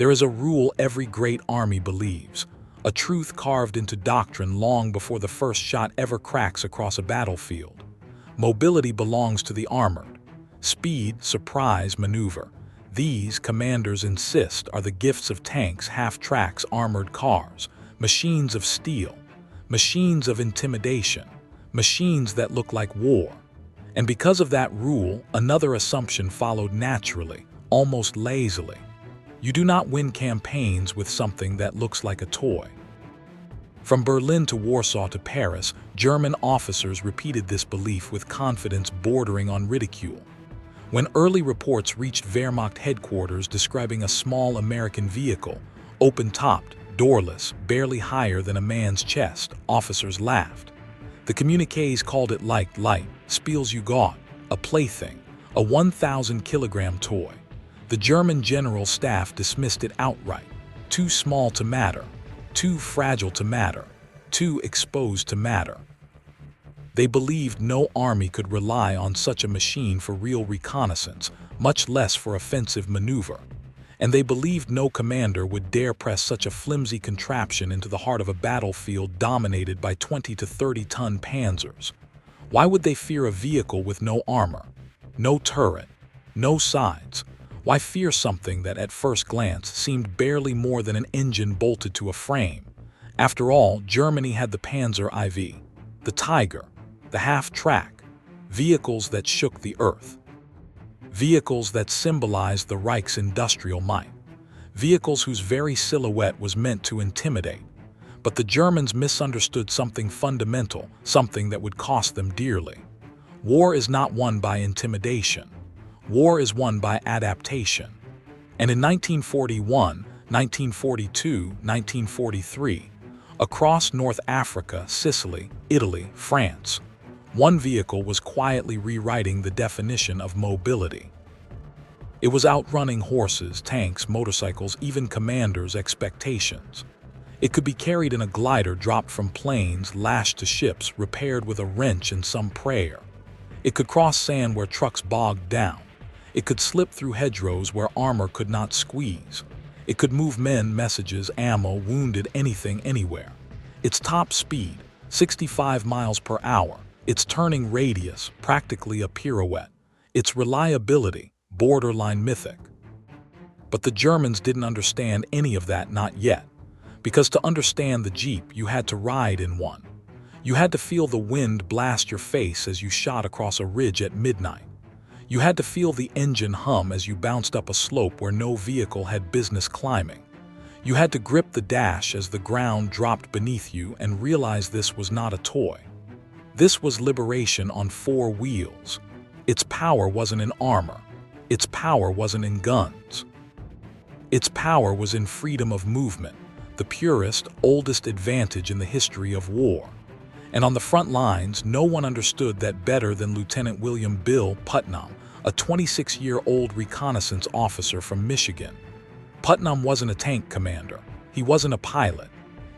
There is a rule every great army believes, a truth carved into doctrine long before the first shot ever cracks across a battlefield. Mobility belongs to the armored. Speed, surprise, maneuver. These, commanders insist, are the gifts of tanks, half-tracks, armored cars, machines of steel, machines of intimidation, machines that look like war. And because of that rule, another assumption followed naturally, almost lazily. You do not win campaigns with something that looks like a toy. From Berlin to Warsaw to Paris, German officers repeated this belief with confidence bordering on ridicule. When early reports reached Wehrmacht headquarters describing a small American vehicle, open-topped, doorless, barely higher than a man's chest, officers laughed. The communiques called it light, Spiels you Gott, a plaything, a 1,000-kilogram toy. The German general staff dismissed it outright. Too small to matter, too fragile to matter, too exposed to matter. They believed no army could rely on such a machine for real reconnaissance, much less for offensive maneuver. And they believed no commander would dare press such a flimsy contraption into the heart of a battlefield dominated by 20 to 30-ton panzers. Why would they fear a vehicle with no armor, no turret, no sides? Why fear something that at first glance seemed barely more than an engine bolted to a frame? After all, Germany had the Panzer IV, the Tiger, the half-track, vehicles that shook the earth. Vehicles that symbolized the Reich's industrial might. Vehicles whose very silhouette was meant to intimidate. But the Germans misunderstood something fundamental, something that would cost them dearly. War is not won by intimidation. War is won by adaptation. And in 1941, 1942, 1943, across North Africa, Sicily, Italy, France, one vehicle was quietly rewriting the definition of mobility. It was outrunning horses, tanks, motorcycles, even commanders' expectations. It could be carried in a glider dropped from planes, lashed to ships, repaired with a wrench and some prayer. It could cross sand where trucks bogged down. It could slip through hedgerows where armor could not squeeze. It could move men, messages, ammo, wounded, anything, anywhere. Its top speed, 65 miles per hour. Its turning radius, practically a pirouette. Its reliability, borderline mythic. But the Germans didn't understand any of that, not yet. Because to understand the Jeep, you had to ride in one. You had to feel the wind blast your face as you shot across a ridge at midnight. You had to feel the engine hum as you bounced up a slope where no vehicle had business climbing. You had to grip the dash as the ground dropped beneath you and realize this was not a toy. This was liberation on four wheels. Its power wasn't in armor. Its power wasn't in guns. Its power was in freedom of movement, the purest, oldest advantage in the history of war. And on the front lines, no one understood that better than Lieutenant William Bill Putnam, a 26-year-old reconnaissance officer from Michigan. Putnam wasn't a tank commander. He wasn't a pilot.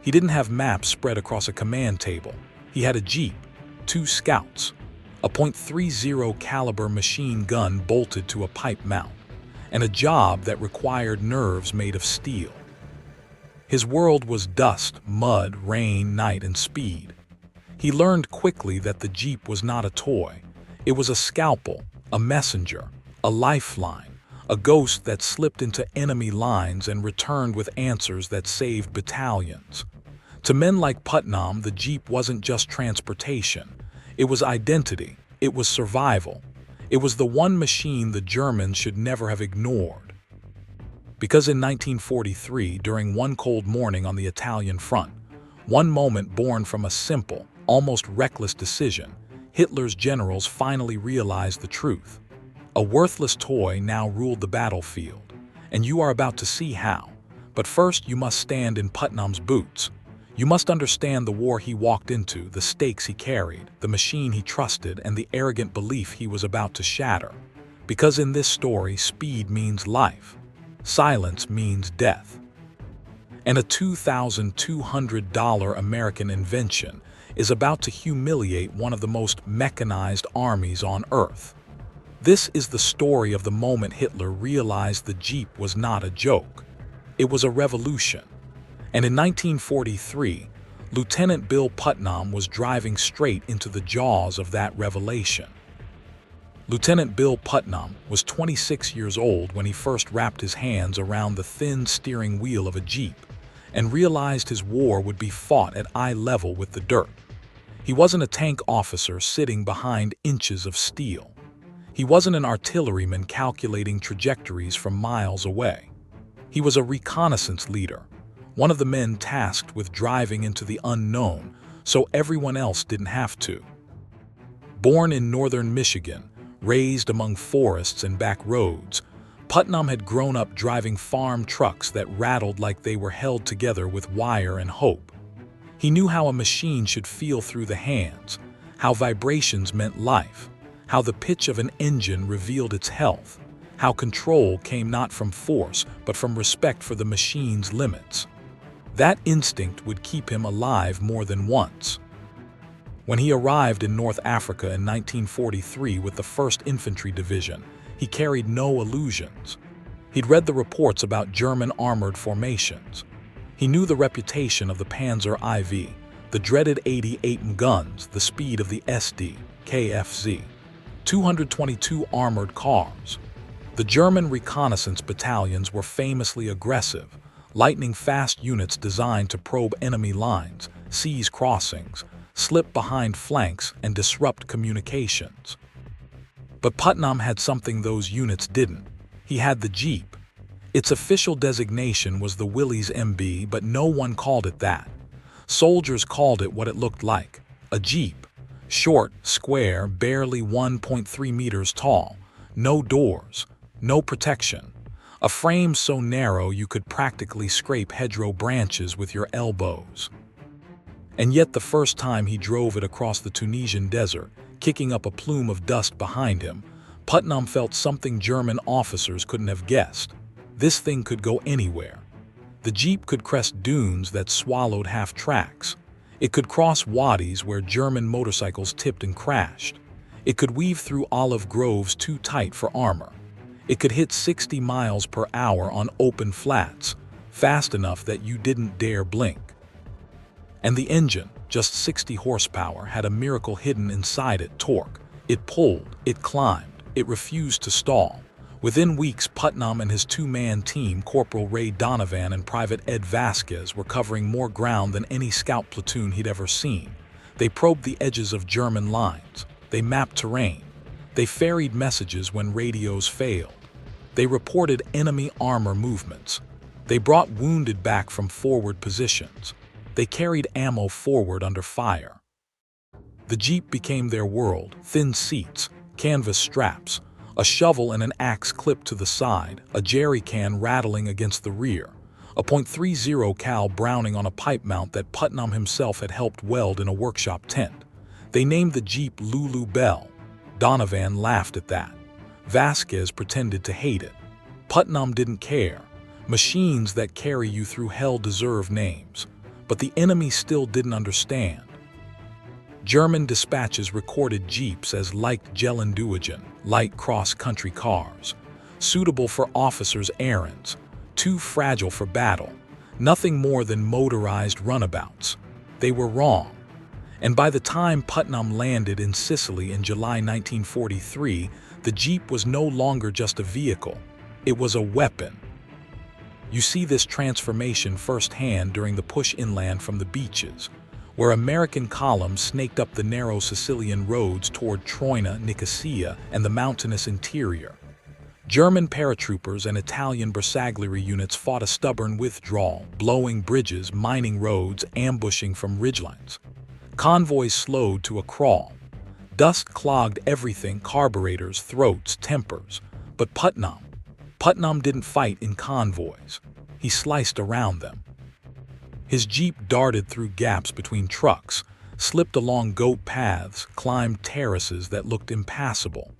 He didn't have maps spread across a command table. He had a Jeep, 2 scouts, a .30 caliber machine gun bolted to a pipe mount, and a job that required nerves made of steel. His world was dust, mud, rain, night, and speed. He learned quickly that the Jeep was not a toy. It was a scalpel, a messenger, a lifeline, a ghost that slipped into enemy lines and returned with answers that saved battalions. To men like Putnam, the Jeep wasn't just transportation. It was identity. It was survival. It was the one machine the Germans should never have ignored. Because in 1943, during one cold morning on the Italian front, one moment born from a simple, almost reckless decision, Hitler's generals finally realized the truth. A worthless toy now ruled the battlefield, and you are about to see how. But first, you must stand in Putnam's boots. You must understand the war he walked into, the stakes he carried, the machine he trusted, and the arrogant belief he was about to shatter. Because in this story, speed means life. Silence means death. And a $2,200 American invention is about to humiliate one of the most mechanized armies on Earth. This is the story of the moment Hitler realized the Jeep was not a joke. It was a revolution. And in 1943, Lieutenant Bill Putnam was driving straight into the jaws of that revelation. Lieutenant Bill Putnam was 26 years old when he first wrapped his hands around the thin steering wheel of a Jeep and realized his war would be fought at eye level with the dirt. He wasn't a tank officer sitting behind inches of steel. He wasn't an artilleryman calculating trajectories from miles away. He was a reconnaissance leader, one of the men tasked with driving into the unknown so everyone else didn't have to. Born in northern Michigan, raised among forests and back roads, Putnam had grown up driving farm trucks that rattled like they were held together with wire and hope. He knew how a machine should feel through the hands, how vibrations meant life, how the pitch of an engine revealed its health, how control came not from force but from respect for the machine's limits. That instinct would keep him alive more than once. When he arrived in North Africa in 1943 with the 1st Infantry Division, he carried no illusions. He'd read the reports about German armored formations. He knew the reputation of the Panzer IV, the dreaded 88 guns, the speed of the SD, KFZ, 222 armored cars. The German reconnaissance battalions were famously aggressive, lightning-fast units designed to probe enemy lines, seize crossings, slip behind flanks, and disrupt communications. But Putnam had something those units didn't. He had the Jeep. Its official designation was the Willys MB, but no one called it that. Soldiers called it what it looked like, a Jeep. Short, square, barely 1.3 meters tall, no doors, no protection. A frame so narrow you could practically scrape hedgerow branches with your elbows. And yet the first time he drove it across the Tunisian desert, kicking up a plume of dust behind him, Putnam felt something German officers couldn't have guessed. This thing could go anywhere. The Jeep could crest dunes that swallowed half tracks. It could cross wadis where German motorcycles tipped and crashed. It could weave through olive groves too tight for armor. It could hit 60 miles per hour on open flats, fast enough that you didn't dare blink. And the engine, just 60 horsepower, had a miracle hidden inside it: torque. It pulled, it climbed, it refused to stall. Within weeks, Putnam and his two-man team, Corporal Ray Donovan and Private Ed Vasquez, were covering more ground than any scout platoon he'd ever seen. They probed the edges of German lines. They mapped terrain. They ferried messages when radios failed. They reported enemy armor movements. They brought wounded back from forward positions. They carried ammo forward under fire. The Jeep became their world: thin seats, canvas straps, a shovel and an axe clipped to the side, a jerry can rattling against the rear, a .30 cal Browning on a pipe mount that Putnam himself had helped weld in a workshop tent. They named the Jeep Lulu Bell. Donovan laughed at that. Vasquez pretended to hate it. Putnam didn't care. Machines that carry you through hell deserve names. But the enemy still didn't understand. German dispatches recorded Jeeps as light Geländewagen, light cross-country cars, suitable for officers' errands, too fragile for battle, nothing more than motorized runabouts. They were wrong. And by the time Putnam landed in Sicily in July 1943, the Jeep was no longer just a vehicle. It was a weapon. You see this transformation firsthand during the push inland from the beaches, where American columns snaked up the narrow Sicilian roads toward Troina, Nicosia, and the mountainous interior. German paratroopers and Italian bersaglieri units fought a stubborn withdrawal, blowing bridges, mining roads, ambushing from ridgelines. Convoys slowed to a crawl. Dust clogged everything: carburetors, throats, tempers. But Putnam didn't fight in convoys. He sliced around them. His Jeep darted through gaps between trucks, slipped along goat paths, climbed terraces that looked impassable.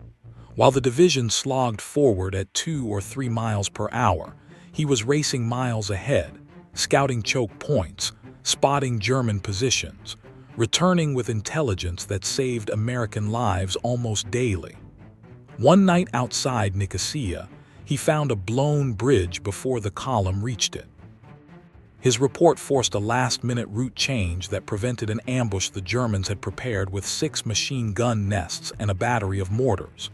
While the division slogged forward at 2 or 3 miles per hour, he was racing miles ahead, scouting choke points, spotting German positions, returning with intelligence that saved American lives almost daily. One night outside Nicosia, He found a blown bridge before the column reached it. His report forced a last-minute route change that prevented an ambush the Germans had prepared with 6 machine gun nests and a battery of mortars.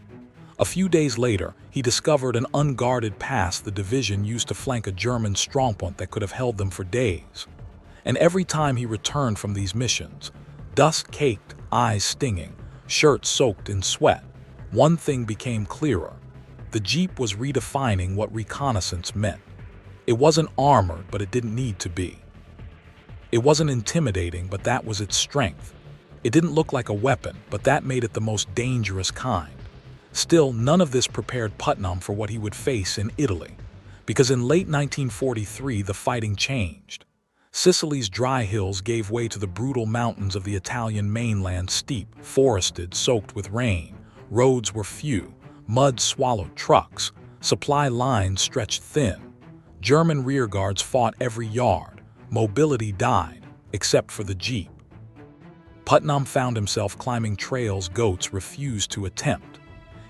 A few days later, he discovered an unguarded pass the division used to flank a German strongpoint that could have held them for days. And every time he returned from these missions, dust-caked, eyes stinging, shirt soaked in sweat, one thing became clearer. The Jeep was redefining what reconnaissance meant. It wasn't armored, but it didn't need to be. It wasn't intimidating, but that was its strength. It didn't look like a weapon, but that made it the most dangerous kind. Still, none of this prepared Putnam for what he would face in Italy, because in late 1943 the fighting changed. Sicily's dry hills gave way to the brutal mountains of the Italian mainland, steep, forested, soaked with rain. Roads were few, mud swallowed trucks, supply lines stretched thin. German rearguards fought every yard. Mobility died, except for the Jeep. Putnam found himself climbing trails goats refused to attempt.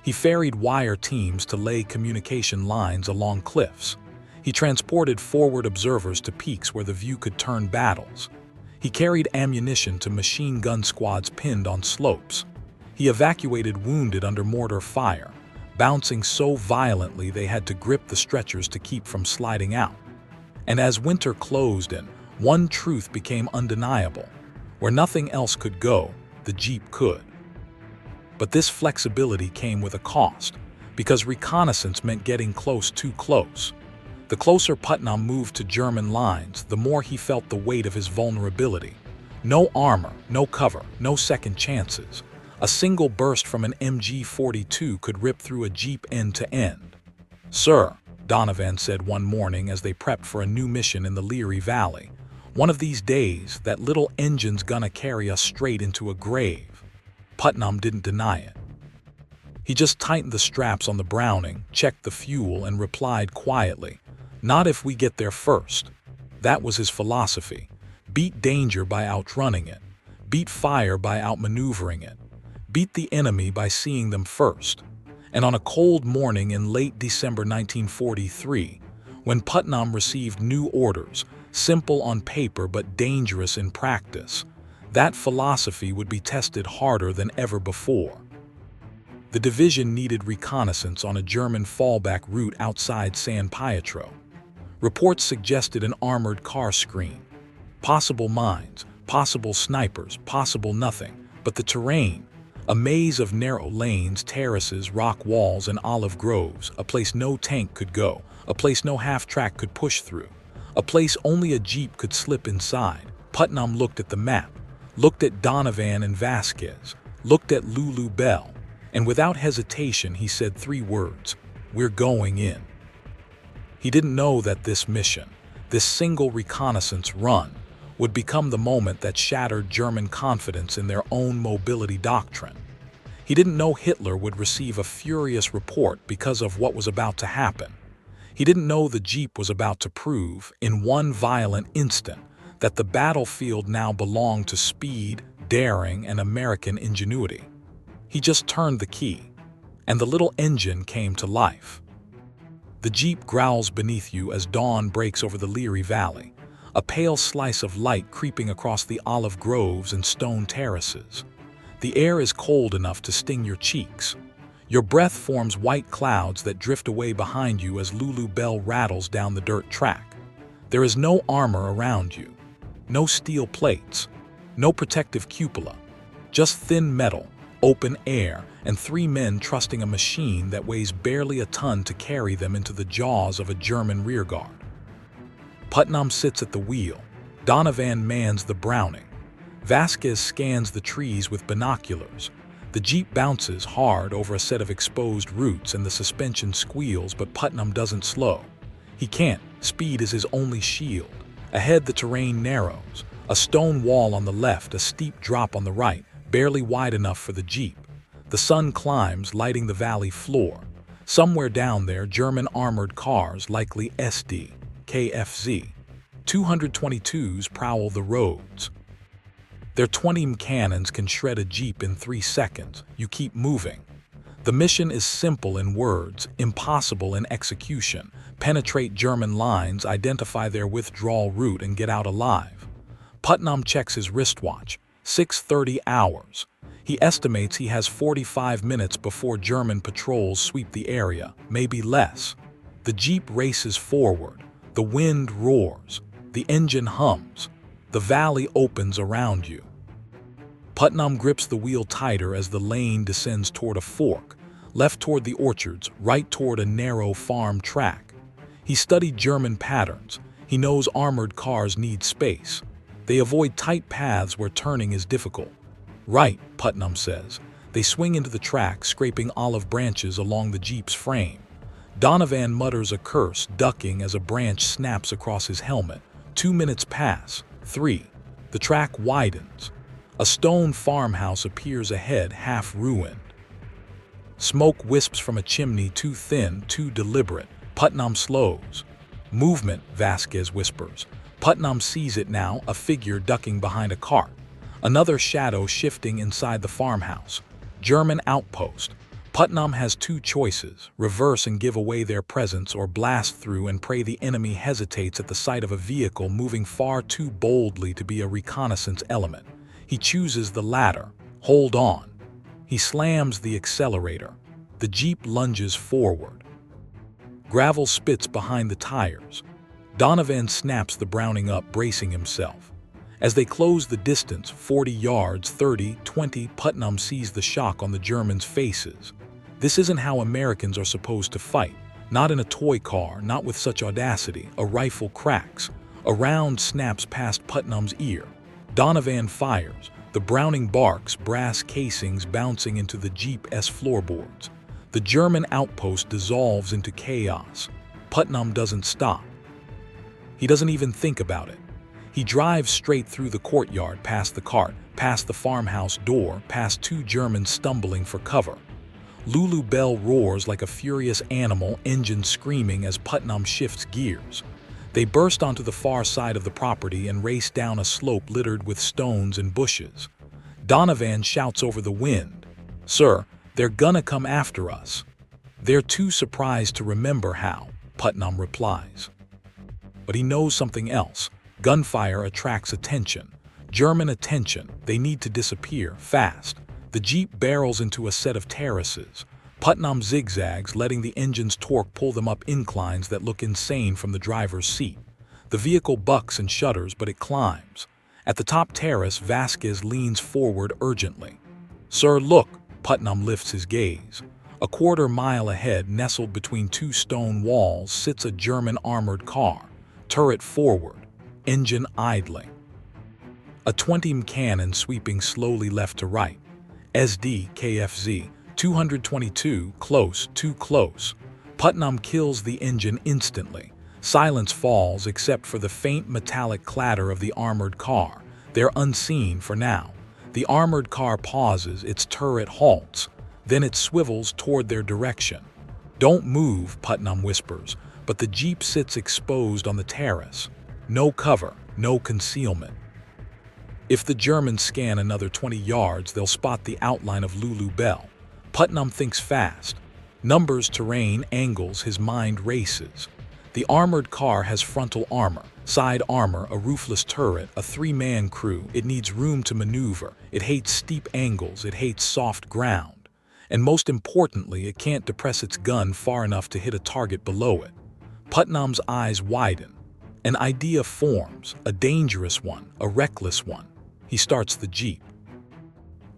He ferried wire teams to lay communication lines along cliffs. He transported forward observers to peaks where the view could turn battles. He carried ammunition to machine gun squads pinned on slopes. He evacuated wounded under mortar fire, bouncing so violently they had to grip the stretchers to keep from sliding out. And as winter closed in, one truth became undeniable. Where nothing else could go, the Jeep could. But this flexibility came with a cost, because reconnaissance meant getting close too close. The closer Putnam moved to German lines, the more he felt the weight of his vulnerability. No armor, no cover, no second chances. A single burst from an MG-42 could rip through a Jeep end to end. "Sir," Donovan said one morning as they prepped for a new mission in the Leary Valley, "one of these days, that little engine's gonna carry us straight into a grave." Putnam didn't deny it. He just tightened the straps on the Browning, checked the fuel, and replied quietly, "Not if we get there first." That was his philosophy. Beat danger by outrunning it. Beat fire by outmaneuvering it. Beat the enemy by seeing them first. And on a cold morning in late December 1943, when Putnam received new orders, simple on paper but dangerous in practice, that philosophy would be tested harder than ever before. The division needed reconnaissance on a German fallback route outside San Pietro. Reports suggested an armored car screen. Possible mines, possible snipers, possible nothing. But the terrain, a maze of narrow lanes, terraces, rock walls, and olive groves, a place no tank could go, a place no half-track could push through, a place only a Jeep could slip inside. Putnam looked at the map, looked at Donovan and Vasquez, looked at Lulu Bell, and without hesitation he said 3 words: "We're going in." He didn't know that this mission, this single reconnaissance run, would become the moment that shattered German confidence in their own mobility doctrine. He didn't know Hitler would receive a furious report because of what was about to happen. He didn't know the Jeep was about to prove, in one violent instant, that the battlefield now belonged to speed, daring, and American ingenuity. He just turned the key, and the little engine came to life. The Jeep growls beneath you as dawn breaks over the Leary Valley, a pale slice of light creeping across the olive groves and stone terraces. The air is cold enough to sting your cheeks. Your breath forms white clouds that drift away behind you as Lulu Bell rattles down the dirt track. There is no armor around you. No steel plates, no protective cupola, just thin metal, open air, and 3 men trusting a machine that weighs barely a ton to carry them into the jaws of a German rearguard. Putnam sits at the wheel. Donovan mans the Browning. Vasquez scans the trees with binoculars. The Jeep bounces hard over a set of exposed roots and the suspension squeals, but Putnam doesn't slow. He can't. Speed is his only shield. Ahead, the terrain narrows. A stone wall on the left, a steep drop on the right, barely wide enough for the Jeep. The sun climbs, lighting the valley floor. Somewhere down there, German armored cars, likely SD, KFZ, 222s prowl the roads. Their 20 cannons can shred a Jeep in 3 seconds. You keep moving. The mission is simple in words, impossible in execution. Penetrate German lines, identify their withdrawal route, and get out alive. Putnam checks his wristwatch. 6:30 hours. He estimates he has 45 minutes before German patrols sweep the area, maybe less. The jeep races forward. The wind roars. The engine hums. The valley opens around you. Putnam grips the wheel tighter as the lane descends toward a fork, left toward the orchards, right toward a narrow farm track. He studied German patterns. He knows armored cars need space. They avoid tight paths where turning is difficult. Right, Putnam says. They swing into the track, scraping olive branches along the jeep's frame. Donovan mutters a curse, ducking as a branch snaps across his helmet. 2 minutes pass. 3. The track widens. A stone farmhouse appears ahead, half ruined. Smoke wisps from a chimney, too thin, too deliberate. Putnam slows. Movement, Vasquez whispers. Putnam sees it now, a figure ducking behind a cart. Another shadow shifting inside the farmhouse. German outpost. Putnam has 2 choices: reverse and give away their presence, or blast through and pray the enemy hesitates at the sight of a vehicle moving far too boldly to be a reconnaissance element. He chooses the latter. Hold on. He slams the accelerator. The jeep lunges forward. Gravel spits behind the tires. Donovan snaps the Browning up, bracing himself. As they close the distance, 40 yards, 30, 20, Putnam sees the shock on the Germans' faces. This isn't how Americans are supposed to fight. Not in a toy car, not with such audacity. A rifle cracks. A round snaps past Putnam's ear. Donovan fires. The Browning barks, brass casings bouncing into the Jeep's floorboards. The German outpost dissolves into chaos. Putnam doesn't stop. He doesn't even think about it. He drives straight through the courtyard, past the cart, past the farmhouse door, past 2 Germans stumbling for cover. Lulu Bell roars like a furious animal, engine screaming as Putnam shifts gears. They burst onto the far side of the property and race down a slope littered with stones and bushes. Donovan shouts over the wind, "Sir, they're gonna come after us." "They're too surprised to remember how," Putnam replies. But he knows something else. Gunfire attracts attention. German attention. They need to disappear, fast. The jeep barrels into a set of terraces. Putnam zigzags, letting the engine's torque pull them up inclines that look insane from the driver's seat. The vehicle bucks and shudders, but it climbs. At the top terrace, Vasquez leans forward urgently. "Sir, look!" Putnam lifts his gaze. A quarter mile ahead, nestled between 2 stone walls, sits a German armored car. Turret forward. Engine idling. A 20 cannon sweeping slowly left to right. SD, KFZ. 222, close, too close. Putnam kills the engine instantly. Silence falls except for the faint metallic clatter of the armored car. They're unseen for now. The armored car pauses, its turret halts. Then it swivels toward their direction. "Don't move," Putnam whispers, but the jeep sits exposed on the terrace. No cover, no concealment. If the Germans scan another 20 yards, they'll spot the outline of Lulu Bell. Putnam thinks fast. Numbers, terrain, angles, his mind races. The armored car has frontal armor, side armor, a roofless turret, a 3-man crew. It needs room to maneuver. It hates steep angles. It hates soft ground. And most importantly, it can't depress its gun far enough to hit a target below it. Putnam's eyes widen. An idea forms, a dangerous one, a reckless one. He starts the jeep.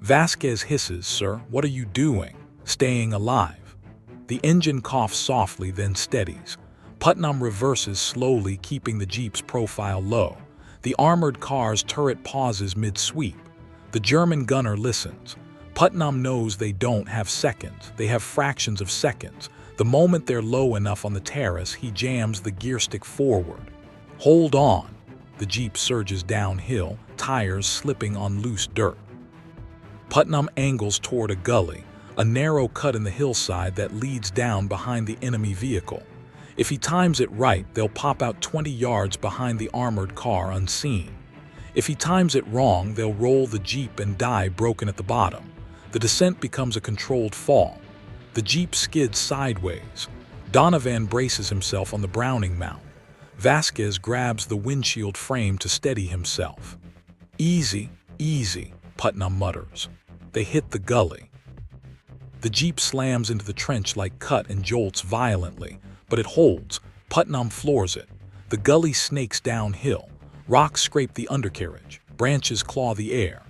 Vasquez hisses, "Sir, what are you doing?" "Staying alive." The engine coughs softly, then steadies. Putnam reverses slowly, keeping the jeep's profile low. The armored car's turret pauses mid-sweep. The German gunner listens. Putnam knows they don't have seconds. They have fractions of seconds. The moment they're low enough on the terrace, he jams the gear stick forward. "Hold on." The jeep surges downhill, tires slipping on loose dirt. Putnam angles toward a gully, a narrow cut in the hillside that leads down behind the enemy vehicle. If he times it right, they'll pop out 20 yards behind the armored car unseen. If he times it wrong, they'll roll the jeep and die broken at the bottom. The descent becomes a controlled fall. The Jeep skids sideways. Donovan braces himself on the Browning mount. Vasquez grabs the windshield frame to steady himself. "Easy, easy," Putnam mutters. They hit the gully. The Jeep slams into the trench like cut and jolts violently, but it holds. Putnam floors it. The gully snakes downhill. Rocks scrape the undercarriage. Branches claw the air.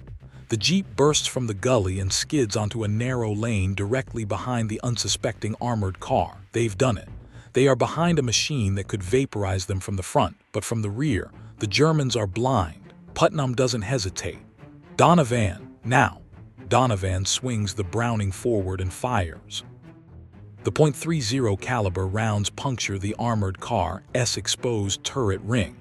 The Jeep bursts from the gully and skids onto a narrow lane directly behind the unsuspecting armored car. They've done it. They are behind a machine that could vaporize them from the front, but from the rear, the Germans are blind. Putnam doesn't hesitate. "Donovan, now!" Donovan swings the Browning forward and fires. The .30 caliber rounds puncture the armored car's exposed turret ring.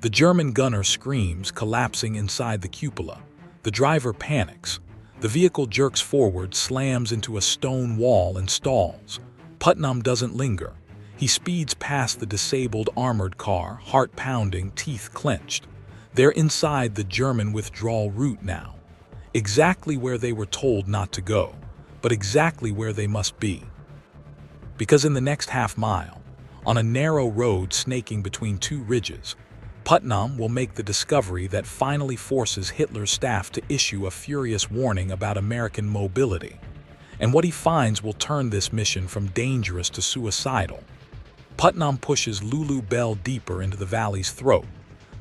The German gunner screams, collapsing inside the cupola. The driver panics. The vehicle jerks forward, slams into a stone wall, and stalls. Putnam doesn't linger. He speeds past the disabled armored car, heart pounding, teeth clenched. They're inside the German withdrawal route now. Exactly where they were told not to go, but exactly where they must be. Because in the next half mile, on a narrow road snaking between two ridges, Putnam will make the discovery that finally forces Hitler's staff to issue a furious warning about American mobility. And what he finds will turn this mission from dangerous to suicidal. Putnam pushes Lulu Bell deeper into the valley's throat,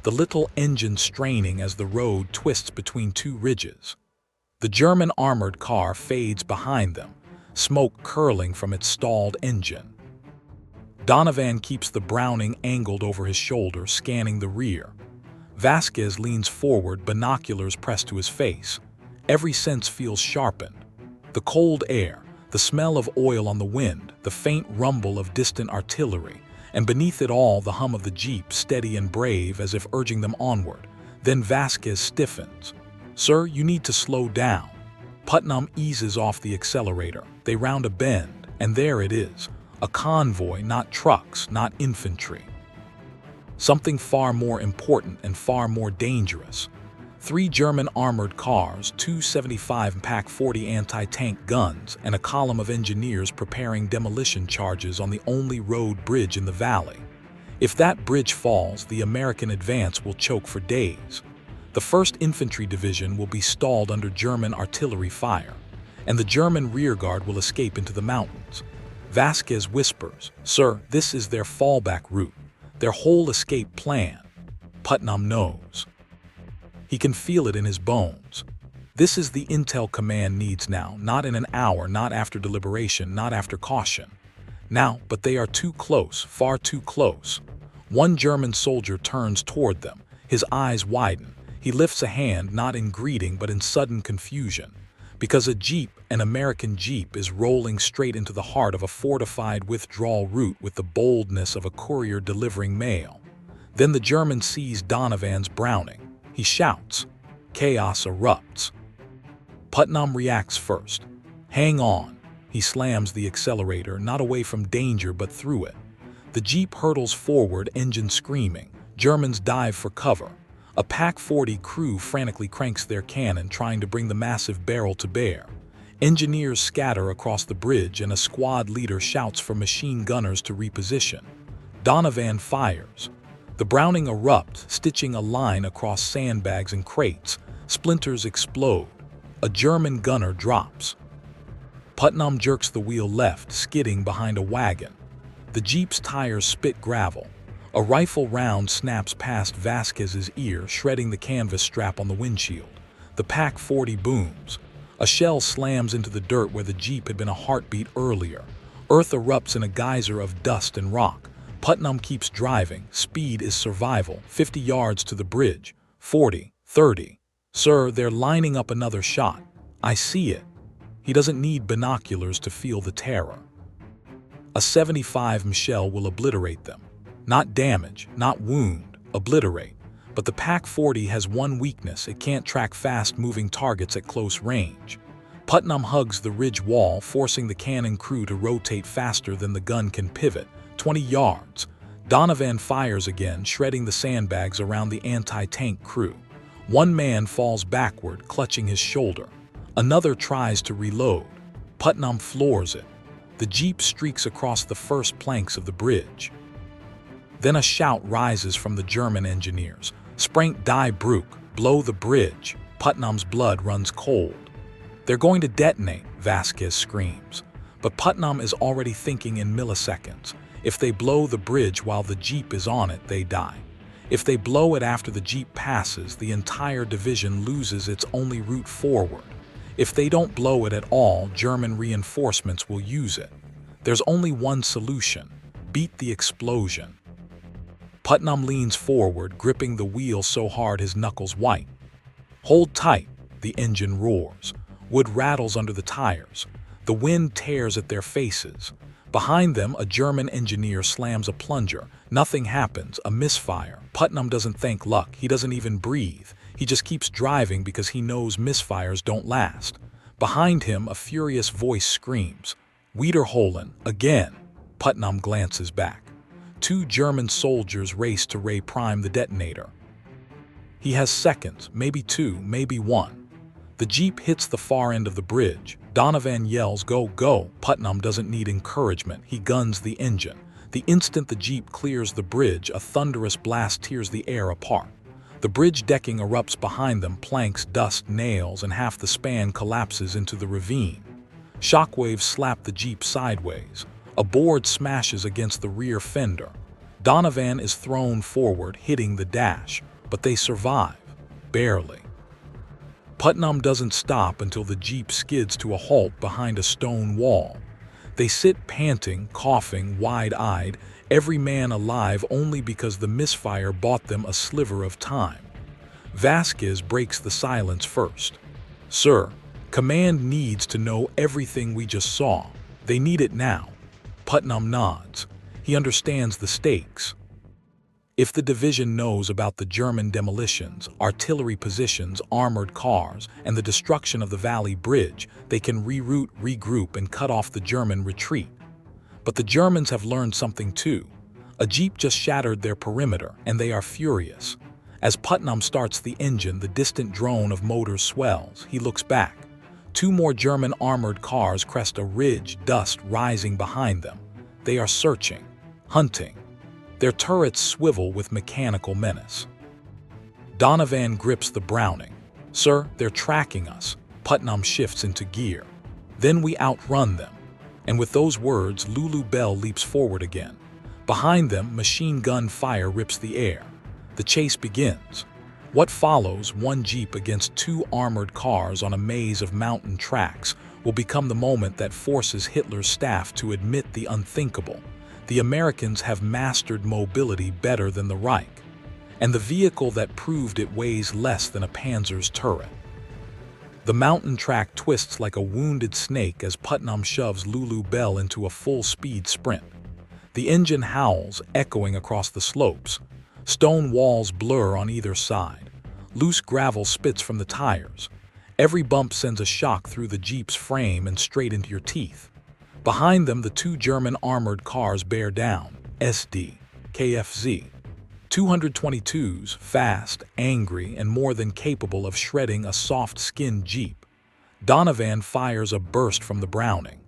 the little engine straining as the road twists between two ridges. The German armored car fades behind them, smoke curling from its stalled engine. Donovan keeps the Browning angled over his shoulder, scanning the rear. Vasquez leans forward, binoculars pressed to his face. Every sense feels sharpened. The cold air, the smell of oil on the wind, the faint rumble of distant artillery, and beneath it all the hum of the Jeep, steady and brave as if urging them onward. Then Vasquez stiffens. "Sir, you need to slow down." Putnam eases off the accelerator. They round a bend, and there it is. A convoy, not trucks, not infantry. Something far more important and far more dangerous. 3 German armored cars, 2 75 Pak 40 anti-tank guns, and a column of engineers preparing demolition charges on the only road bridge in the valley. If that bridge falls, the American advance will choke for days. The 1st Infantry Division will be stalled under German artillery fire, and the German rearguard will escape into the mountains. Vasquez whispers, "Sir, this is their fallback route, their whole escape plan." Putnam knows. He can feel it in his bones. This is the intel command needs now, not in an hour, not after deliberation, not after caution. Now, but they are too close, far too close. One German soldier turns toward them. His eyes widen. He lifts a hand, not in greeting, but in sudden confusion. Because a Jeep, an American Jeep, is rolling straight into the heart of a fortified withdrawal route with the boldness of a courier delivering mail. Then the German sees Donovan's Browning. He shouts. Chaos erupts. Putnam reacts first. "Hang on." He slams the accelerator, not away from danger but through it. The Jeep hurtles forward, engine screaming. Germans dive for cover. A Pak 40 crew frantically cranks their cannon, trying to bring the massive barrel to bear. Engineers scatter across the bridge, and a squad leader shouts for machine gunners to reposition. Donovan fires. The Browning erupts, stitching a line across sandbags and crates. Splinters explode. A German gunner drops. Putnam jerks the wheel left, skidding behind a wagon. The Jeep's tires spit gravel. A rifle round snaps past Vasquez's ear, shredding the canvas strap on the windshield. The Pak 40 booms. A shell slams into the dirt where the Jeep had been a heartbeat earlier. Earth erupts in a geyser of dust and rock. Putnam keeps driving. Speed is survival. 50 yards to the bridge. 40, 30. "Sir, they're lining up another shot. I see it." He doesn't need binoculars to feel the terror. A 75 shell will obliterate them. Not damage, not wound, obliterate. But the Pak 40 has one weakness: it can't track fast-moving targets at close range. Putnam hugs the ridge wall, forcing the cannon crew to rotate faster than the gun can pivot. 20 yards. Donovan fires again, shredding the sandbags around the anti-tank crew. One man falls backward, clutching his shoulder. Another tries to reload. Putnam floors it. The Jeep streaks across the first planks of the bridge. Then a shout rises from the German engineers. "Sprengt die Brücke, blow the bridge." Putnam's blood runs cold. "They're going to detonate," Vasquez screams. But Putnam is already thinking in milliseconds. If they blow the bridge while the Jeep is on it, they die. If they blow it after the Jeep passes, the entire division loses its only route forward. If they don't blow it at all, German reinforcements will use it. There's only one solution: beat the explosion. Putnam leans forward, gripping the wheel so hard his knuckles white. "Hold tight," the engine roars. Wood rattles under the tires. The wind tears at their faces. Behind them, a German engineer slams a plunger. Nothing happens, a misfire. Putnam doesn't thank luck. He doesn't even breathe. He just keeps driving because he knows misfires don't last. Behind him, a furious voice screams, "Wiederholen, again!" Putnam glances back. 2 German soldiers race to reprime the detonator. He has seconds, maybe 2, maybe 1. The Jeep hits the far end of the bridge. Donovan yells, "Go, go!" Putnam doesn't need encouragement. He guns the engine. The instant the Jeep clears the bridge, a thunderous blast tears the air apart. The bridge decking erupts behind them, planks, dust, nails, and half the span collapses into the ravine. Shockwaves slap the Jeep sideways. A board smashes against the rear fender. Donovan is thrown forward, hitting the dash, but they survive, barely. Putnam doesn't stop until the Jeep skids to a halt behind a stone wall. They sit panting, coughing, wide-eyed, every man alive only because the misfire bought them a sliver of time. Vasquez breaks the silence first. "Sir, command needs to know everything we just saw. They need it now." Putnam nods. He understands the stakes. If the division knows about the German demolitions, artillery positions, armored cars, and the destruction of the Valley Bridge, they can reroute, regroup, and cut off the German retreat. But the Germans have learned something too. A Jeep just shattered their perimeter, and they are furious. As Putnam starts the engine, the distant drone of motors swells. He looks back. 2 more German armored cars crest a ridge, dust rising behind them. They are searching, hunting. Their turrets swivel with mechanical menace. Donovan grips the Browning. "Sir, they're tracking us." Putnam shifts into gear. "Then we outrun them." And with those words, Lulu Bell leaps forward again. Behind them, machine gun fire rips the air. The chase begins. What follows, 1 Jeep against 2 armored cars on a maze of mountain tracks, will become the moment that forces Hitler's staff to admit the unthinkable. The Americans have mastered mobility better than the Reich, and the vehicle that proved it weighs less than a Panzer's turret. The mountain track twists like a wounded snake as Putnam shoves Lulu Bell into a full-speed sprint. The engine howls, echoing across the slopes. Stone walls blur on either side. Loose gravel spits from the tires. Every bump sends a shock through the Jeep's frame and straight into your teeth. Behind them, the 2 German armored cars bear down, SD, KFZ. 222s, fast, angry, and more than capable of shredding a soft-skinned Jeep. Donovan fires a burst from the Browning.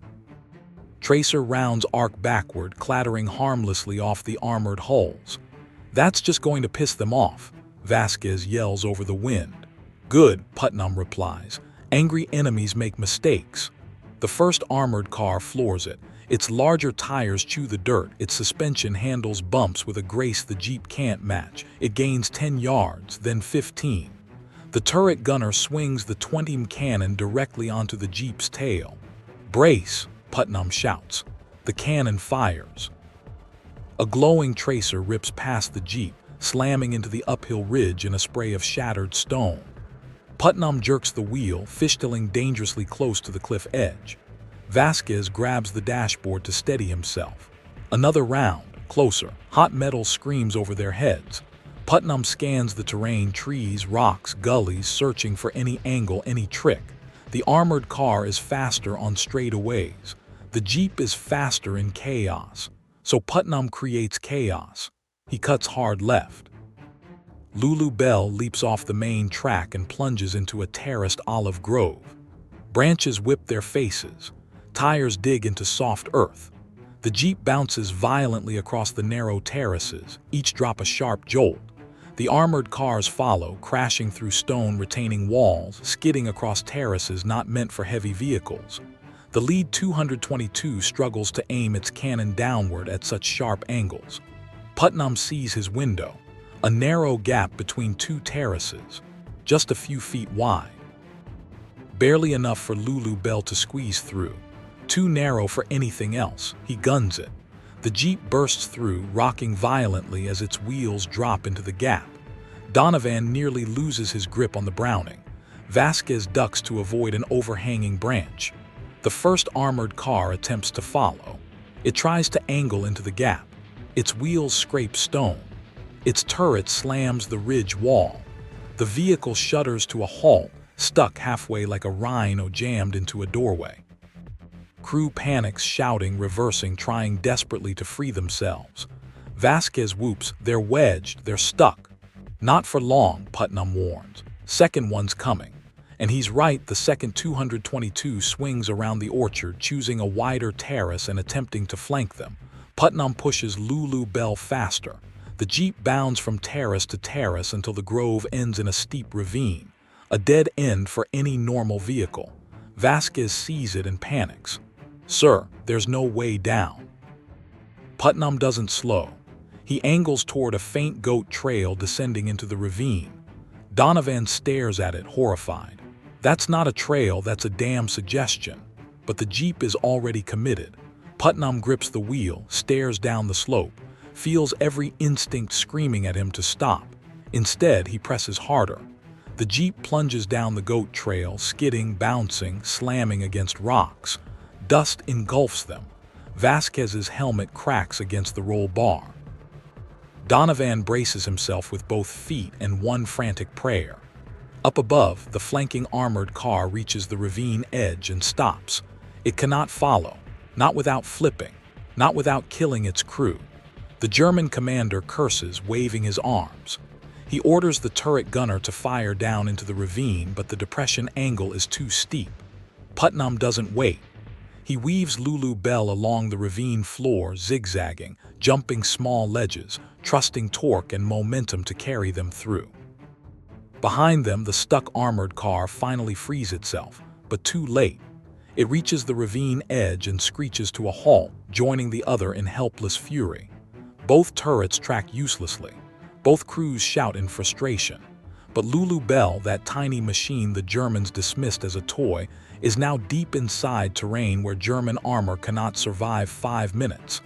Tracer rounds arc backward, clattering harmlessly off the armored hulls. "That's just going to piss them off," Vasquez yells over the wind. "Good," Putnam replies. "Angry enemies make mistakes." The first armored car floors it. Its larger tires chew the dirt. Its suspension handles bumps with a grace the Jeep can't match. It gains 10 yards, then 15. The turret gunner swings the 20 cannon directly onto the Jeep's tail. "Brace!" Putnam shouts. The cannon fires. A glowing tracer rips past the Jeep, slamming into the uphill ridge in a spray of shattered stone. Putnam jerks the wheel, fishtailing dangerously close to the cliff edge. Vasquez grabs the dashboard to steady himself. Another round, closer. Hot metal screams over their heads. Putnam scans the terrain, trees, rocks, gullies, searching for any angle, any trick. The armored car is faster on straightaways. The Jeep is faster in chaos. So Putnam creates chaos. He cuts hard left. Lulu Bell leaps off the main track and plunges into a terraced olive grove. Branches whip their faces. Tires dig into soft earth. The Jeep bounces violently across the narrow terraces, each drop a sharp jolt. The armored cars follow, crashing through stone-retaining walls, skidding across terraces not meant for heavy vehicles. The lead 222 struggles to aim its cannon downward at such sharp angles. Putnam sees his window, a narrow gap between two terraces, just a few feet wide. Barely enough for Lulu Bell to squeeze through. Too narrow for anything else. He guns it. The Jeep bursts through, rocking violently as its wheels drop into the gap. Donovan nearly loses his grip on the Browning. Vasquez ducks to avoid an overhanging branch. The first armored car attempts to follow. It tries to angle into the gap. Its wheels scrape stone. Its turret slams the ridge wall. The vehicle shudders to a halt, stuck halfway like a rhino jammed into a doorway. Crew panics, shouting, reversing, trying desperately to free themselves. Vasquez whoops, "They're wedged, they're stuck." "Not for long," Putnam warns. "Second one's coming." And he's right. The second 222 swings around the orchard, choosing a wider terrace and attempting to flank them. Putnam pushes Lulu Bell faster. The Jeep bounds from terrace to terrace until the grove ends in a steep ravine, a dead end for any normal vehicle. Vasquez sees it and panics. "Sir, there's no way down." Putnam doesn't slow. He angles toward a faint goat trail descending into the ravine. Donovan stares at it, horrified. That's not a trail, that's a damn suggestion. But the Jeep is already committed. Putnam grips the wheel, stares down the slope, feels every instinct screaming at him to stop. Instead, he presses harder. The Jeep plunges down the goat trail, skidding, bouncing, slamming against rocks. Dust engulfs them. Vasquez's helmet cracks against the roll bar. Donovan braces himself with both feet and one frantic prayer. Up above, the flanking armored car reaches the ravine edge and stops. It cannot follow, not without flipping, not without killing its crew. The German commander curses, waving his arms. He orders the turret gunner to fire down into the ravine, but the depression angle is too steep. Putnam doesn't wait. He weaves Lulu Bell along the ravine floor, zigzagging, jumping small ledges, trusting torque and momentum to carry them through. Behind them, the stuck armored car finally frees itself, but too late. It reaches the ravine edge and screeches to a halt, joining the other in helpless fury. Both turrets track uselessly. Both crews shout in frustration. But Lulu Bell, that tiny machine the Germans dismissed as a toy, is now deep inside terrain where German armor cannot survive 5 minutes.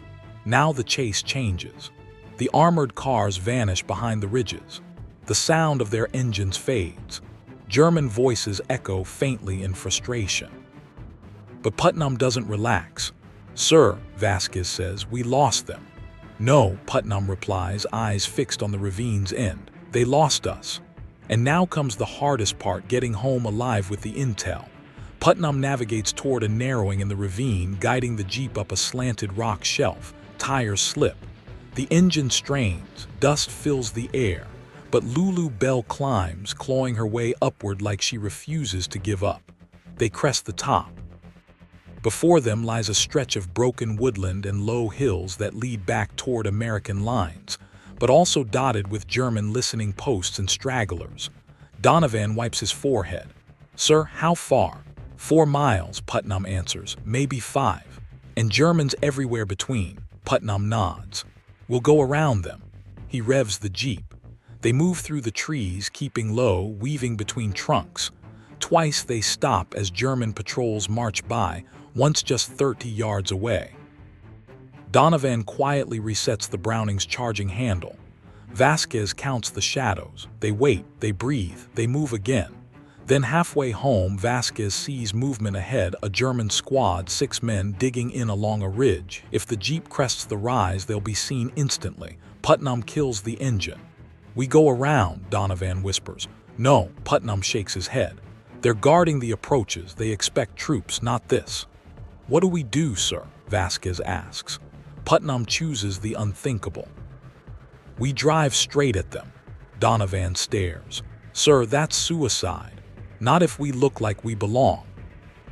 Now the chase changes. The armored cars vanish behind the ridges. The sound of their engines fades. German voices echo faintly in frustration. But Putnam doesn't relax. "Sir," Vasquez says, "we lost them." "No," Putnam replies, eyes fixed on the ravine's end. "They lost us." And now comes the hardest part, getting home alive with the intel. Putnam navigates toward a narrowing in the ravine, guiding the Jeep up a slanted rock shelf. Tires slip. The engine strains. Dust fills the air. But Lulu Bell climbs, clawing her way upward like she refuses to give up. They crest the top. Before them lies a stretch of broken woodland and low hills that lead back toward American lines, but also dotted with German listening posts and stragglers. Donovan wipes his forehead. "Sir, how far?" "4 miles, Putnam answers, "maybe 5. And Germans everywhere between." Putnam nods. "We'll go around them." He revs the Jeep. They move through the trees, keeping low, weaving between trunks. Twice they stop as German patrols march by, once just 30 yards away. Donovan quietly resets the Browning's charging handle. Vasquez counts the shadows. They wait, they breathe, they move again. Then halfway home, Vasquez sees movement ahead, a German squad, 6 men digging in along a ridge. If the Jeep crests the rise, they'll be seen instantly. Putnam kills the engine. "We go around," Donovan whispers. "No," Putnam shakes his head. "They're guarding the approaches. They expect troops, not this." "What do we do, sir?" Vasquez asks. Putnam chooses the unthinkable. "We drive straight at them." Donovan stares. "Sir, that's suicide. Not if we look like we belong."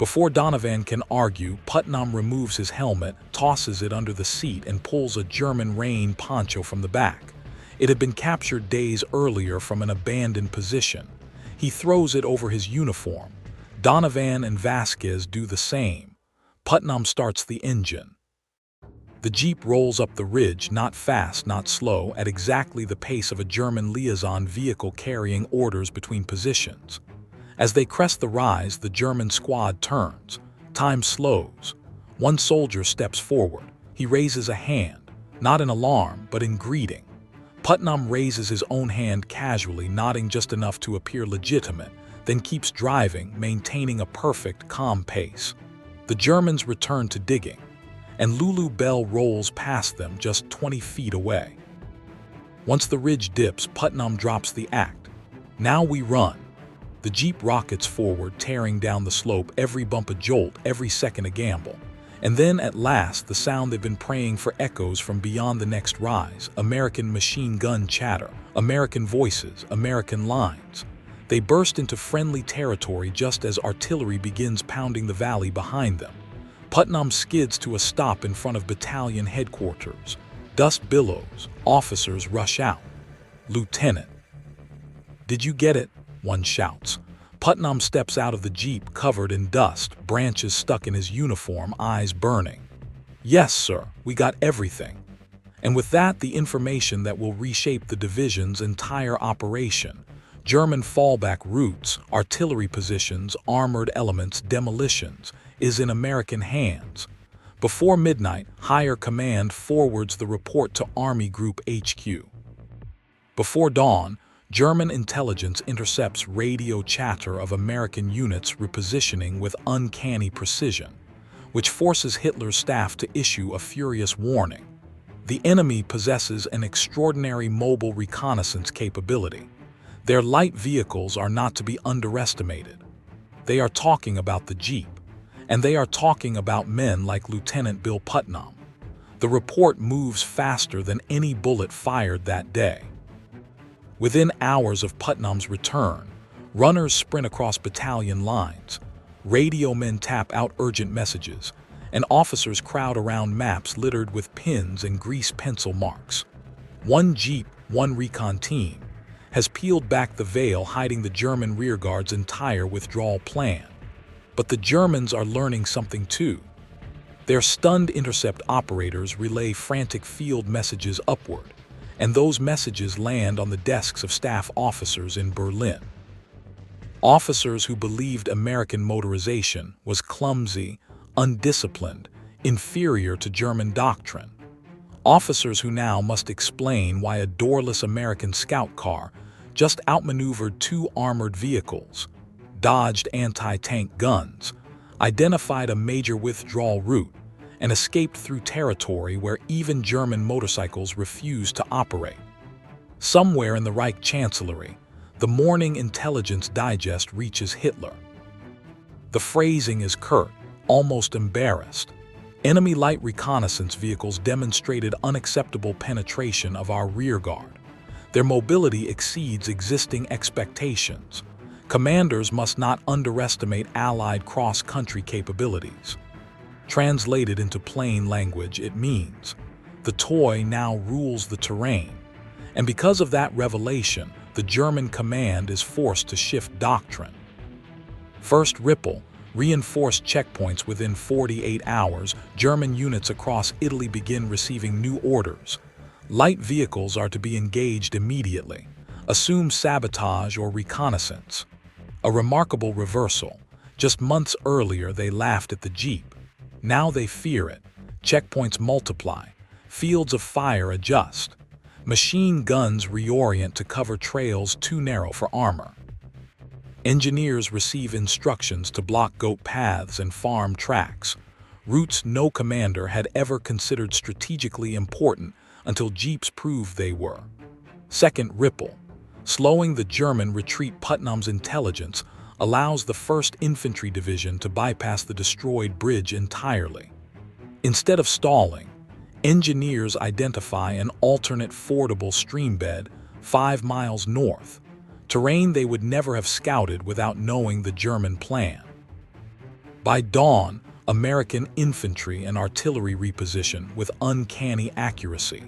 Before Donovan can argue, Putnam removes his helmet, tosses it under the seat, and pulls a German rain poncho from the back. It had been captured days earlier from an abandoned position. He throws it over his uniform. Donovan and Vasquez do the same. Putnam starts the engine. The Jeep rolls up the ridge, not fast, not slow, at exactly the pace of a German liaison vehicle carrying orders between positions. As they crest the rise, the German squad turns. Time slows. One soldier steps forward. He raises a hand, not in alarm, but in greeting. Putnam raises his own hand casually, nodding just enough to appear legitimate, then keeps driving, maintaining a perfect, calm pace. The Germans return to digging, and Lulu Bell rolls past them just 20 feet away. Once the ridge dips, Putnam drops the act. Now we run. The Jeep rockets forward, tearing down the slope, every bump a jolt, every second a gamble. And then, at last, the sound they've been praying for echoes from beyond the next rise. American machine gun chatter, American voices, American lines. They burst into friendly territory just as artillery begins pounding the valley behind them. Putnam skids to a stop in front of battalion headquarters. Dust billows. Officers rush out. "Lieutenant." "Did you get it?" one shouts. Putnam steps out of the Jeep covered in dust, branches stuck in his uniform, eyes burning. "Yes, sir, we got everything." And with that, the information that will reshape the division's entire operation. German fallback routes, artillery positions, armored elements, demolitions, is in American hands. Before midnight, higher command forwards the report to Army Group HQ. Before dawn, German intelligence intercepts radio chatter of American units repositioning with uncanny precision, which forces Hitler's staff to issue a furious warning. The enemy possesses an extraordinary mobile reconnaissance capability. Their light vehicles are not to be underestimated. They are talking about the Jeep, and they are talking about men like Lieutenant Bill Putnam. The report moves faster than any bullet fired that day. Within hours of Putnam's return, runners sprint across battalion lines, radio men tap out urgent messages, and officers crowd around maps littered with pins and grease pencil marks. One Jeep, one recon team, has peeled back the veil hiding the German rearguard's entire withdrawal plan. But the Germans are learning something too. Their stunned intercept operators relay frantic field messages upward, and those messages land on the desks of staff officers in Berlin. Officers who believed American motorization was clumsy, undisciplined, inferior to German doctrine. Officers who now must explain why a doorless American scout car just outmaneuvered two armored vehicles, dodged anti-tank guns, identified a major withdrawal route, and escaped through territory where even German motorcycles refused to operate. Somewhere in the Reich Chancellery, the morning intelligence digest reaches Hitler. The phrasing is curt, almost embarrassed. Enemy light reconnaissance vehicles demonstrated unacceptable penetration of our rearguard. Their mobility exceeds existing expectations. Commanders must not underestimate Allied cross-country capabilities. Translated into plain language, it means the toy now rules the terrain. And because of that revelation, the German command is forced to shift doctrine. First ripple, reinforced checkpoints within 48 hours, German units across Italy begin receiving new orders. Light vehicles are to be engaged immediately. Assume sabotage or reconnaissance. A remarkable reversal. Just months earlier, they laughed at the Jeep. Now they fear it. Checkpoints multiply. Fields of fire adjust. Machine guns reorient to cover trails too narrow for armor. Engineers receive instructions to block goat paths and farm tracks, routes no commander had ever considered strategically important until Jeeps proved they were. Second ripple. Slowing the German retreat. Putnam's intelligence allows the 1st Infantry Division to bypass the destroyed bridge entirely. Instead of stalling, engineers identify an alternate fordable streambed 5 miles north, terrain they would never have scouted without knowing the German plan. By dawn, American infantry and artillery reposition with uncanny accuracy.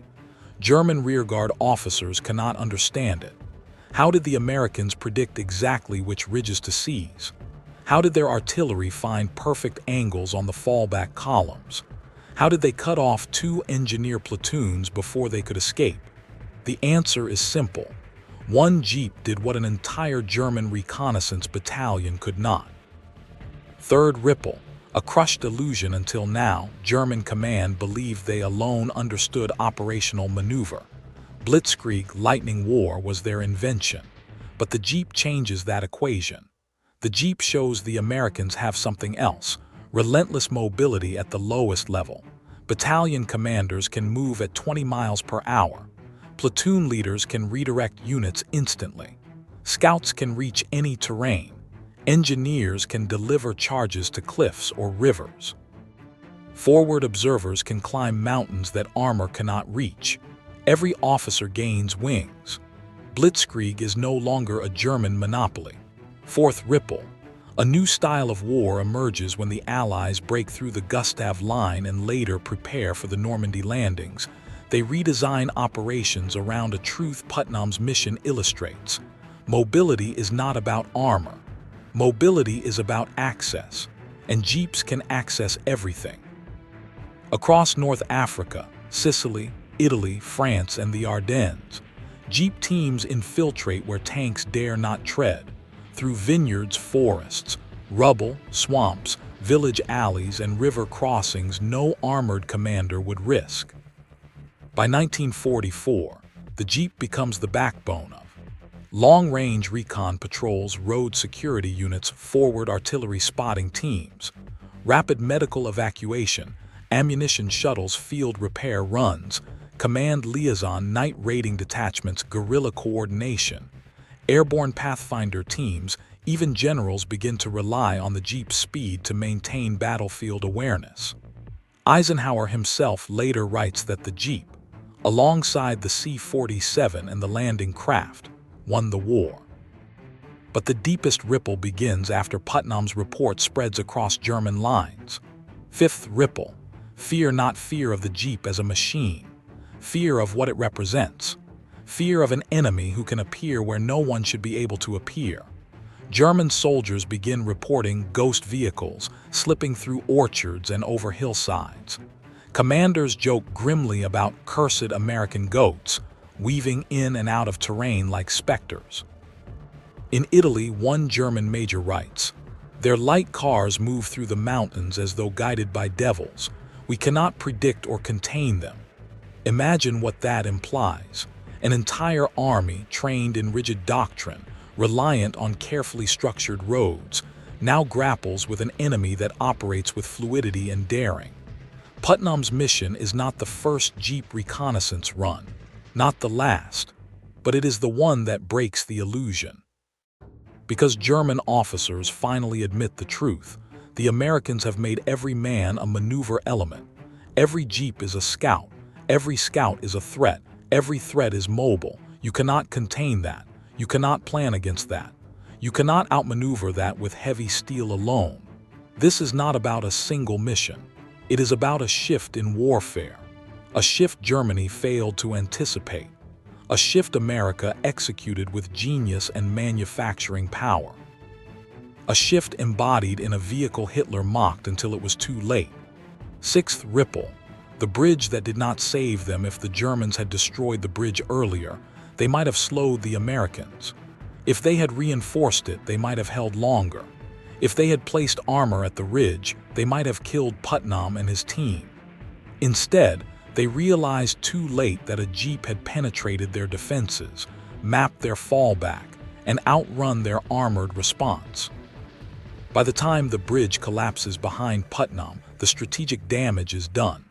German rearguard officers cannot understand it. How did the Americans predict exactly which ridges to seize? How did their artillery find perfect angles on the fallback columns? How did they cut off 2 engineer platoons before they could escape? The answer is simple. One jeep did what an entire German reconnaissance battalion could not. Third ripple, a crushed illusion until now. German command believed they alone understood operational maneuver. Blitzkrieg, lightning war, was their invention. But the jeep changes that equation. The jeep shows the Americans have something else: relentless mobility at the lowest level. Battalion commanders can move at 20 miles per hour. Platoon leaders can redirect units instantly. Scouts can reach any terrain. Engineers can deliver charges to cliffs or rivers. Forward observers can climb mountains that armor cannot reach. Every officer gains wings. Blitzkrieg is no longer a German monopoly. Fourth ripple, a new style of war emerges when the Allies break through the Gustav Line and later prepare for the Normandy landings. They redesign operations around a truth Putnam's mission illustrates. Mobility is not about armor. Mobility is about access, and jeeps can access everything. Across North Africa, Sicily, Italy, France, and the Ardennes, jeep teams infiltrate where tanks dare not tread. Through vineyards, forests, rubble, swamps, village alleys, and river crossings no armored commander would risk. By 1944, the jeep becomes the backbone of long-range recon patrols, road security units, forward artillery spotting teams, rapid medical evacuation, ammunition shuttles, field repair runs, command liaison, night raiding detachments, guerrilla coordination, airborne pathfinder teams. Even generals begin to rely on the jeep's speed to maintain battlefield awareness. Eisenhower himself later writes that the jeep, alongside the C-47 and the landing craft, won the war. But the deepest ripple begins after Putnam's report spreads across German lines. Fifth ripple, fear, not fear of the jeep as a machine, fear of what it represents, fear of an enemy who can appear where no one should be able to appear. German soldiers begin reporting ghost vehicles slipping through orchards and over hillsides. Commanders joke grimly about cursed American goats, weaving in and out of terrain like specters. In Italy, one German major writes, "Their light cars move through the mountains as though guided by devils. We cannot predict or contain them." Imagine what that implies. An entire army trained in rigid doctrine, reliant on carefully structured roads, now grapples with an enemy that operates with fluidity and daring. Putnam's mission is not the first jeep reconnaissance run, not the last, but it is the one that breaks the illusion. Because German officers finally admit the truth, the Americans have made every man a maneuver element. Every jeep is a scout. Every scout is a threat. Every threat is mobile. You cannot contain that. You cannot plan against that. You cannot outmaneuver that with heavy steel alone. This is not about a single mission. It is about a shift in warfare. A shift Germany failed to anticipate. A shift America executed with genius and manufacturing power. A shift embodied in a vehicle Hitler mocked until it was too late. Sixth ripple, the bridge that did not save them. If the Germans had destroyed the bridge earlier, they might have slowed the Americans. If they had reinforced it, they might have held longer. If they had placed armor at the ridge, they might have killed Putnam and his team. Instead, they realized too late that a jeep had penetrated their defenses, mapped their fallback, and outrun their armored response. By the time the bridge collapses behind Putnam, the strategic damage is done.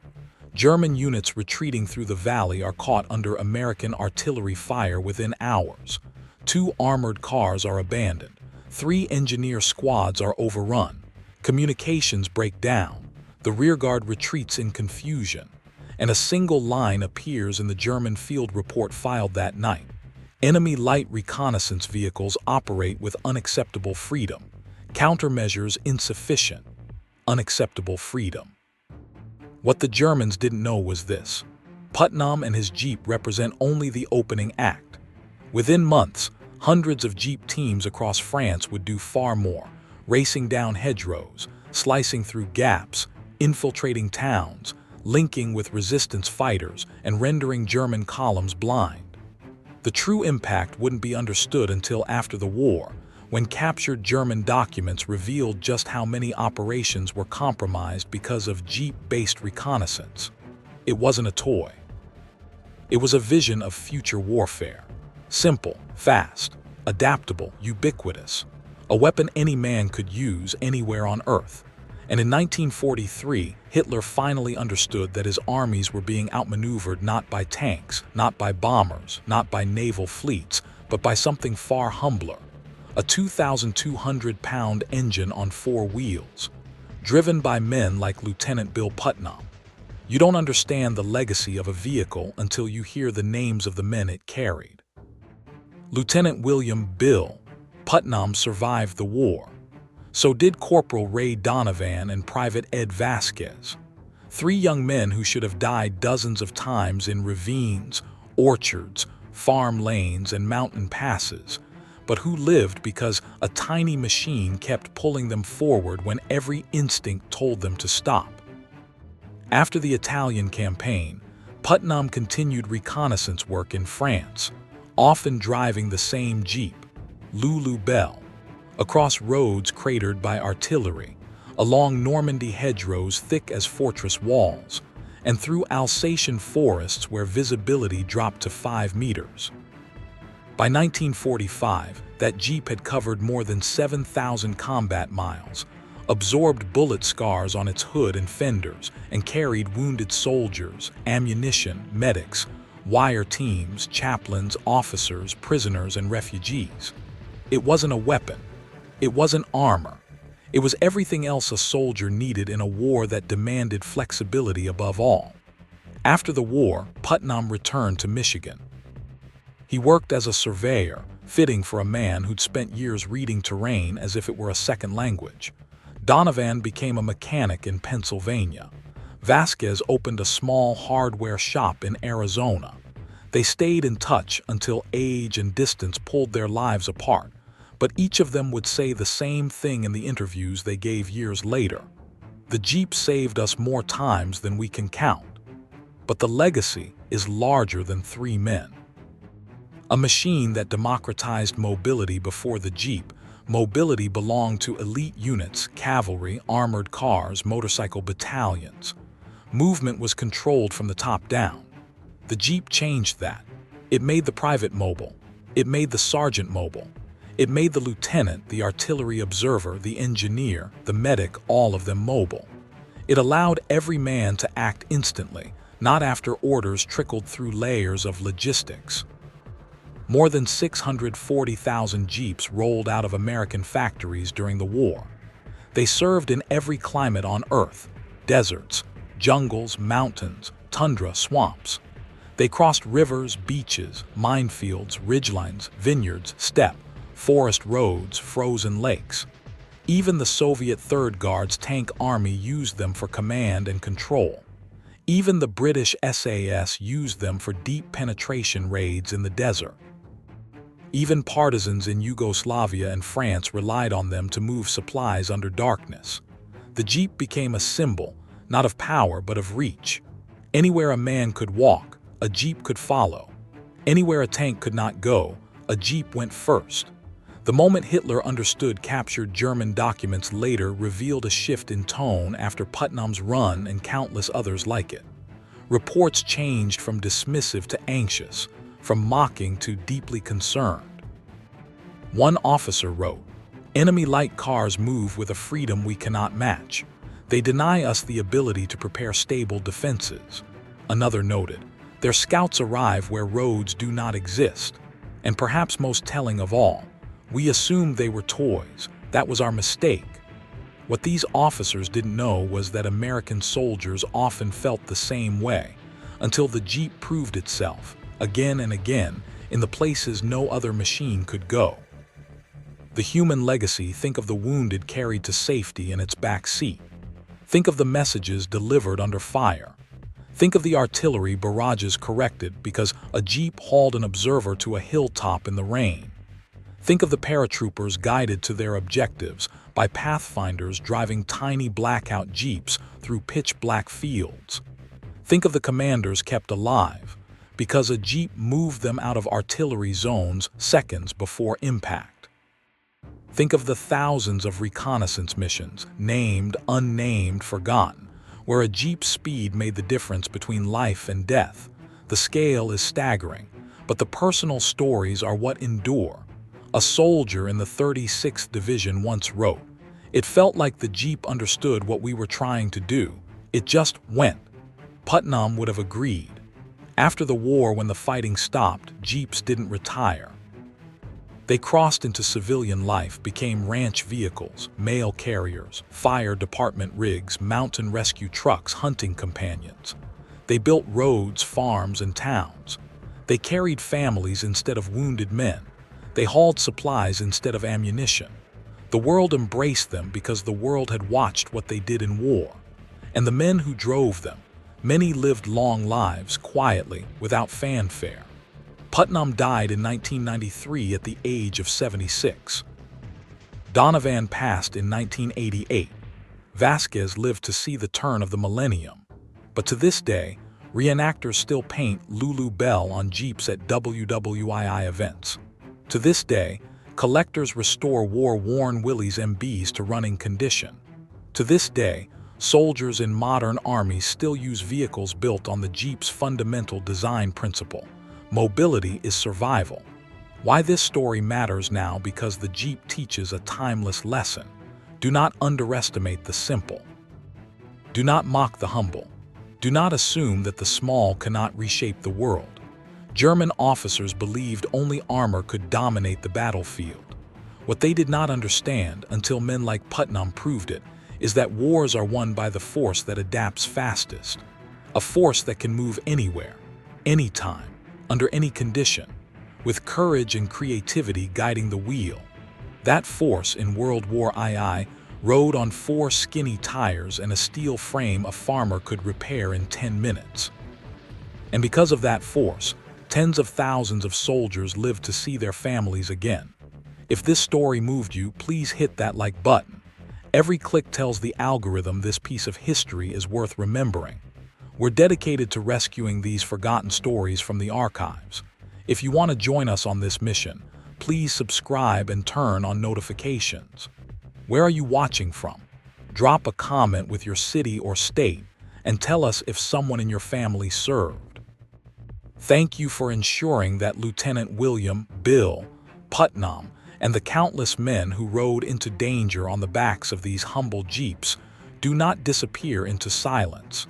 German units retreating through the valley are caught under American artillery fire within hours. 2 armored cars are abandoned. 3 engineer squads are overrun. Communications break down. The rearguard retreats in confusion. And a single line appears in the German field report filed that night. Enemy light reconnaissance vehicles operate with unacceptable freedom. Countermeasures insufficient. unacceptable freedom. What the Germans didn't know was this: Putnam and his Jeep represent only the opening act. Within months, hundreds of Jeep teams across France would do far more, racing down hedgerows, slicing through gaps, infiltrating towns, linking with resistance fighters, and rendering German columns blind. The true impact wouldn't be understood until after the war, when captured German documents revealed just how many operations were compromised because of Jeep-based reconnaissance. It wasn't a toy. It was a vision of future warfare. Simple, fast, adaptable, ubiquitous. A weapon any man could use anywhere on Earth. And in 1943, Hitler finally understood that his armies were being outmaneuvered not by tanks, not by bombers, not by naval fleets, but by something far humbler: a 2,200-pound engine on 4 wheels, driven by men like Lieutenant Bill Putnam. You don't understand the legacy of a vehicle until you hear the names of the men it carried. Lieutenant William "Bill" Putnam survived the war. So did Corporal Ray Donovan and Private Ed Vasquez, 3 young men who should have died dozens of times in ravines, orchards, farm lanes, and mountain passes, but who lived because a tiny machine kept pulling them forward when every instinct told them to stop. After the Italian campaign, Putnam continued reconnaissance work in France, often driving the same Jeep, Lulu Bell, across roads cratered by artillery, along Normandy hedgerows thick as fortress walls, and through Alsatian forests where visibility dropped to 5 meters. By 1945, that Jeep had covered more than 7,000 combat miles, absorbed bullet scars on its hood and fenders, and carried wounded soldiers, ammunition, medics, wire teams, chaplains, officers, prisoners, and refugees. It wasn't a weapon. It wasn't armor. It was everything else a soldier needed in a war that demanded flexibility above all. After the war, Putnam returned to Michigan. He worked as a surveyor, fitting for a man who'd spent years reading terrain as if it were a second language. Donovan became a mechanic in Pennsylvania. Vasquez opened a small hardware shop in Arizona. They stayed in touch until age and distance pulled their lives apart, but each of them would say the same thing in the interviews they gave years later: "The Jeep saved us more times than we can count." But the legacy is larger than 3 men. A machine that democratized mobility before the Jeep, mobility belonged to elite units, cavalry, armored cars, motorcycle battalions. Movement was controlled from the top down. The Jeep changed that. It made the private mobile. It made the sergeant mobile. It made the lieutenant, the artillery observer, the engineer, the medic, all of them mobile. It allowed every man to act instantly, not after orders trickled through layers of logistics. More than 640,000 Jeeps rolled out of American factories during the war. They served in every climate on Earth: deserts, jungles, mountains, tundra, swamps. They crossed rivers, beaches, minefields, ridgelines, vineyards, steppe, forest roads, frozen lakes. Even the Soviet Third Guard's tank army used them for command and control. Even the British SAS used them for deep penetration raids in the desert. Even partisans in Yugoslavia and France relied on them to move supplies under darkness. The Jeep became a symbol, not of power but of reach. Anywhere a man could walk, a Jeep could follow. Anywhere a tank could not go, a Jeep went first. The moment Hitler understood captured German documents later revealed a shift in tone after Putnam's run and countless others like it. Reports changed from dismissive to anxious, from mocking to deeply concerned. One officer wrote, "Enemy light cars move with a freedom we cannot match. They deny us the ability to prepare stable defenses." Another noted, "Their scouts arrive where roads do not exist." And perhaps most telling of all, "We assumed they were toys. That was our mistake." What these officers didn't know was that American soldiers often felt the same way, until the Jeep proved itself, again and again, in the places no other machine could go. The human legacy: think of the wounded carried to safety in its back seat. Think of the messages delivered under fire. Think of the artillery barrages corrected because a jeep hauled an observer to a hilltop in the rain. Think of the paratroopers guided to their objectives by pathfinders driving tiny blackout jeeps through pitch-black fields. Think of the commanders kept alive because a jeep moved them out of artillery zones seconds before impact. Think of the thousands of reconnaissance missions, named, unnamed, forgotten, where a jeep's speed made the difference between life and death. The scale is staggering, but the personal stories are what endure. A soldier in the 36th Division once wrote, "It felt like the jeep understood what we were trying to do. It just went." Putnam would have agreed. After the war, when the fighting stopped, jeeps didn't retire. They crossed into civilian life, became ranch vehicles, mail carriers, fire department rigs, mountain rescue trucks, hunting companions. They built roads, farms, and towns. They carried families instead of wounded men. They hauled supplies instead of ammunition. The world embraced them because the world had watched what they did in war. And the men who drove them, many lived long lives, quietly, without fanfare. Putnam died in 1993 at the age of 76. Donovan passed in 1988. Vasquez lived to see the turn of the millennium. But to this day, reenactors still paint Lulu Bell on jeeps at WWII events. To this day, collectors restore war-worn Willys MBs to running condition. To this day, soldiers in modern armies still use vehicles built on the jeep's fundamental design principle. Mobility is survival. Why this story matters now? Because the jeep teaches a timeless lesson. Do not underestimate the simple. Do not mock the humble. Do not assume that the small cannot reshape the world. German officers believed only armor could dominate the battlefield. What they did not understand, until men like Putnam proved it, is that wars are won by the force that adapts fastest. A force that can move anywhere, anytime, under any condition, with courage and creativity guiding the wheel. That force in World War II rode on 4 skinny tires and a steel frame a farmer could repair in 10 minutes. And because of that force, tens of thousands of soldiers lived to see their families again. If this story moved you, please hit that like button. Every click tells the algorithm this piece of history is worth remembering. We're dedicated to rescuing these forgotten stories from the archives. If you want to join us on this mission, please subscribe and turn on notifications. Where are you watching from? Drop a comment with your city or state and tell us if someone in your family served. Thank you for ensuring that Lieutenant William Bill Putnam and the countless men who rode into danger on the backs of these humble jeeps do not disappear into silence.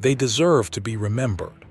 They deserve to be remembered.